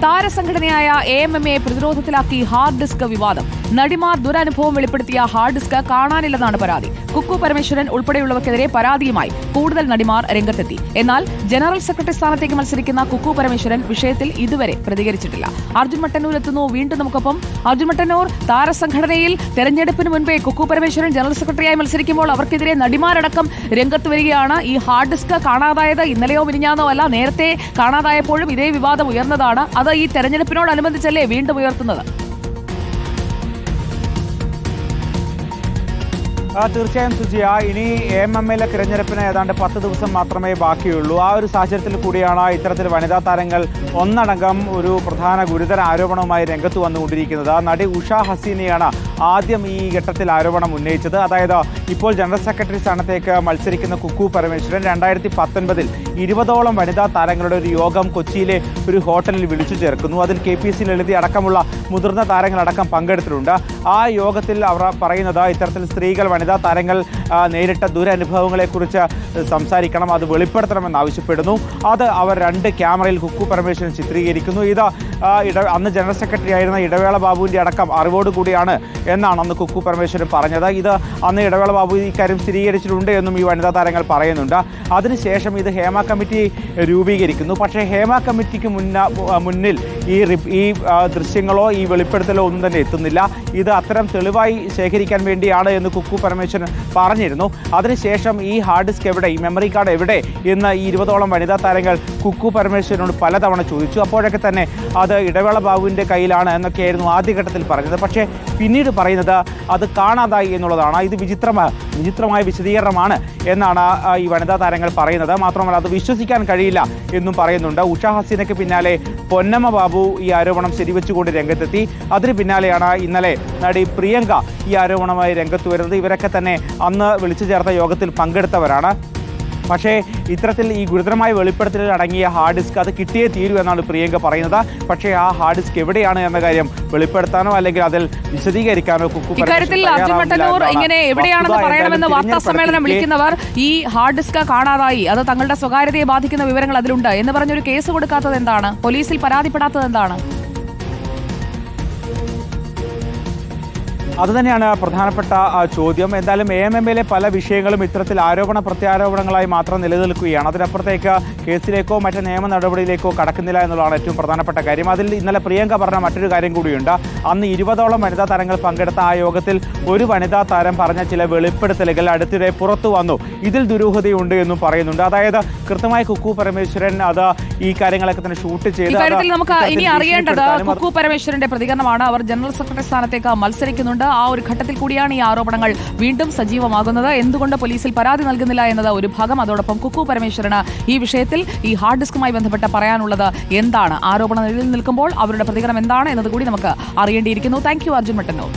താരസംഘടനയായ AMMയെ പ്രതിരോധത്തിലാക്കി hard disk വിവാദം. നടിമാർ ദുരനുഭവം വെളിപ്പെടുത്തിയ ഹാർഡ് ഡിസ്ക് കാണാനില്ലെന്നാണ് പരാതി. കുക്കു പരമേശ്വരൻ ഉൾപ്പെടെയുള്ളവർക്കെതിരെ പരാതിയുമായി കൂടുതൽ നടിമാർ രംഗത്തെത്തി. എന്നാൽ ജനറൽ സെക്രട്ടറി സ്ഥാനത്തേക്ക് മത്സരിക്കുന്ന കുക്കു പരമേശ്വരൻ വിഷയത്തിൽ ഇതുവരെ പ്രതികരിച്ചിട്ടില്ല. അർജുൻ മട്ടന്നൂർ എത്തുന്നു വീണ്ടും നമുക്കൊപ്പം. അർജുൻ മട്ടന്നൂർ, താരസംഘടനയിൽ തെരഞ്ഞെടുപ്പിന് മുൻപേ കുക്കു പരമേശ്വരൻ ജനറൽ സെക്രട്ടറിയായി മത്സരിക്കുമ്പോൾ അവർക്കെതിരെ നടിമാരടക്കം രംഗത്ത് വരികയാണ്. ഈ ഹാർഡ് ഡിസ്ക് കാണാതായത് ഇന്നലെയോ മിനിഞ്ഞാന്നോ അല്ല, നേരത്തെ കാണാതായപ്പോഴും ഇതേ വിവാദം ഉയർന്നതാണ്. അത് ഈ തെരഞ്ഞെടുപ്പിനോടനുബന്ധിച്ചല്ലേ വീണ്ടും ഉയർത്തുന്നത്? തീർച്ചയായും സുജിയ, ഇനി AMMയിലെ തിരഞ്ഞെടുപ്പിന് ഏതാണ്ട് 10 ദിവസം മാത്രമേ ബാക്കിയുള്ളൂ. ആ ഒരു സാഹചര്യത്തിൽ കൂടിയാണ് ഇത്തരത്തിൽ വനിതാ താരങ്ങൾ ഒന്നടങ്കം ഒരു പ്രധാന ഗുരുതര ആരോപണവുമായി രംഗത്ത് വന്നുകൊണ്ടിരിക്കുന്നത്. നടി ഉഷ ഹസീനയാണ് ആദ്യം ഈ ഘട്ടത്തിൽ ആരോപണം ഉന്നയിച്ചത്. അതായത് ഇപ്പോൾ ജനറൽ സെക്രട്ടറി സ്ഥാനത്തേക്ക് മത്സരിക്കുന്ന കുക്കു പരമേശ്വരൻ 2019 20ഓളം വനിതാ താരങ്ങളുടെ ഒരു യോഗം കൊച്ചിയിലെ ഒരു ഹോട്ടലിൽ വിളിച്ചു ചേർക്കുന്നു. അതിൽ KPC ലളിത അടക്കമുള്ള മുതിർന്ന താരങ്ങളടക്കം പങ്കെടുത്തിട്ടുണ്ട്. ആ യോഗത്തിൽ അവർ പറയുന്നത് ഇത്തരത്തിൽ സ്ത്രീകൾ വനിതാ താരങ്ങൾ നേരിട്ട ദുരനുഭവങ്ങളെക്കുറിച്ച് സംസാരിക്കണം, അത് വെളിപ്പെടുത്തണമെന്ന് ആവശ്യപ്പെടുന്നു. അത് അവർ 2 ക്യാമറയിൽ കുക്കു പരമേശ്വരൻ ചിത്രീകരിക്കുന്നു. ഇത് അന്ന് ജനറൽ സെക്രട്ടറി ആയിരുന്ന ഇടവേള ബാബുവിൻ്റെ അടക്കം അറിവോടുകൂടിയാണ് എന്നാണ് അന്ന് കുക്കു പരമേശ്വരൻ പറഞ്ഞത്. ഇത് അന്ന് ഇടവേള ബാബു ഇക്കാര്യം സ്ഥിരീകരിച്ചിട്ടുണ്ട് എന്നും ഈ വനിതാ താരങ്ങൾ പറയുന്നുണ്ട്. അതിനുശേഷം ഇത് ഹേമ കമ്മിറ്റി രൂപീകരിക്കുന്നു. പക്ഷേ ഹേമ കമ്മിറ്റിക്ക് മുന്നിൽ ഈ ദൃശ്യങ്ങളോ ഈ വെളിപ്പെടുത്തലോ ഒന്നും തന്നെ എത്തുന്നില്ല. ഇത് അത്തരം തെളിവായി ശേഖരിക്കാൻ വേണ്ടിയാണ് എന്ന് കുക്കു പരമേശ്വരൻ പറഞ്ഞിരുന്നു. അതിനുശേഷം ഈ ഹാർഡ് ഡിസ്ക് എവിടെ, ഈ മെമ്മറി കാർഡ് എവിടെ എന്ന് 20ഓളം വനിതാ താരങ്ങൾ കുക്കു പരമേശ്വരനോട് പലതവണ ചോദിച്ചു. അപ്പോഴൊക്കെ തന്നെ അത് ഇടവേള ബാബുവിൻ്റെ കയ്യിലാണ് എന്നൊക്കെയായിരുന്നു ആദ്യഘട്ടത്തിൽ പറഞ്ഞത്. പക്ഷേ പിന്നീട് പറയുന്നത് അത് കാണാതായി എന്നുള്ളതാണ്. ഇത് വിചിത്രമായ വിശദീകരണമാണ് എന്നാണ് ഈ വനിതാ താരങ്ങൾ പറയുന്നത്. മാത്രമല്ല അത് വിശ്വസിക്കാൻ കഴിയില്ല എന്നും പറയുന്നുണ്ട്. ഉഷ ഹസീനയ്ക്ക് പിന്നാലെ പൊന്നമ്മ ബാബു ഈ ആരോപണം ശരിവെച്ചുകൊണ്ട് രംഗത്തെത്തി. അതിന് പിന്നാലെയാണ് ഇന്നലെ നടി പ്രിയങ്ക ഈ ആരോപണമായി രംഗത്ത് വരുന്നത്. ഇവരൊക്കെ തന്നെ അന്ന് വിളിച്ചു ചേർത്ത യോഗത്തിൽ പങ്കെടുത്തവരാണ്. പക്ഷേ ഇത്തരത്തിൽ ഈ ഗുരുതരമായ വെളിപ്പെടുത്തലിൽ അടങ്ങിയ ഹാർഡ് ഡിസ്ക് അത് കിട്ടിയേ തീരൂ എന്നാണ് പ്രിയങ്ക പറയുന്നത്. പക്ഷേ ആ ഹാർഡ് ഡിസ്ക് എവിടെയാണ് എന്ന കാര്യം വെളിപ്പെടുത്താനോ അല്ലെങ്കിൽ അതിൽ വിശദീകരിക്കാനോ ഇങ്ങനെ എവിടെയാണെന്ന് പറയണമെന്ന് വാർത്താ സമ്മേളനം വിളിക്കുന്നവർ ഈ ഹാർഡ് ഡിസ്ക് കാണാതായി, അത് തങ്ങളുടെ സ്വകാര്യതയെ ബാധിക്കുന്ന വിവരങ്ങൾ അതിലുണ്ട് എന്ന് പറഞ്ഞൊരു കേസ് കൊടുക്കാത്തത് എന്താണ്? പോലീസിൽ പരാതിപ്പെടാത്തത് എന്താണ്? അതുതന്നെയാണ് പ്രധാനപ്പെട്ട ചോദ്യം. എന്തായാലും AMMയിലെ പല വിഷയങ്ങളും ഇത്തരത്തിൽ ആരോപണ പ്രത്യാരോപണങ്ങളായി മാത്രം നിലനിൽക്കുകയാണ്. അതിനപ്പുറത്തേക്ക് കേസിലേക്കോ മറ്റ് നിയമ നടപടിയിലേക്കോ കടക്കുന്നില്ല എന്നുള്ളതാണ് ഏറ്റവും പ്രധാനപ്പെട്ട കാര്യം. അതിൽ ഇന്നലെ പ്രിയങ്ക പറഞ്ഞ മറ്റൊരു കാര്യം കൂടിയുണ്ട്. അന്ന് 20ഓളം വനിതാ താരങ്ങൾ പങ്കെടുത്ത ആ യോഗത്തിൽ ഒരു വനിതാ താരം പറഞ്ഞ ചില വെളിപ്പെടുത്തലുകൾ അടുത്തിടെ പുറത്തു വന്നു. ഇതിൽ ദുരൂഹതയുണ്ട് എന്നും പറയുന്നുണ്ട്. അതായത് കൃത്യമായി കുക്കു പരമേശ്വരൻ അത് ഈ കാര്യങ്ങളൊക്കെ തന്നെ ഷൂട്ട് ചെയ്ത് നമുക്ക് ഇനി അറിയേണ്ടത് കുക്കു പരമേശ്വരന്റെ പ്രതികരണമാണ്. അവർ ജനറൽ സെക്രട്ടറി സ്ഥാനത്തേക്ക് മത്സരിക്കുന്നുണ്ട്. ആ ഒരു ഘട്ടത്തിൽ കൂടിയാണ് ഈ ആരോപണങ്ങൾ വീണ്ടും സജീവമാകുന്നത്. എന്തുകൊണ്ട് പോലീസിൽ പരാതി നൽകുന്നില്ല എന്നത് ഒരു ഭാഗം. അതോടൊപ്പം കുക്കു പരമേശ്വരന് ഈ വിഷയത്തിൽ ഈ ഹാർഡ് ഡിസ്കുമായി ബന്ധപ്പെട്ട് പറയാനുള്ളത് എന്താണ്, ആരോപണം നിലനിൽക്കുമ്പോൾ അവരുടെ പ്രതികരണം എന്താണ് എന്നത് കൂടി നമുക്ക് അറിയേണ്ടിയിരിക്കുന്നു. Thank you Arjun Mattannur.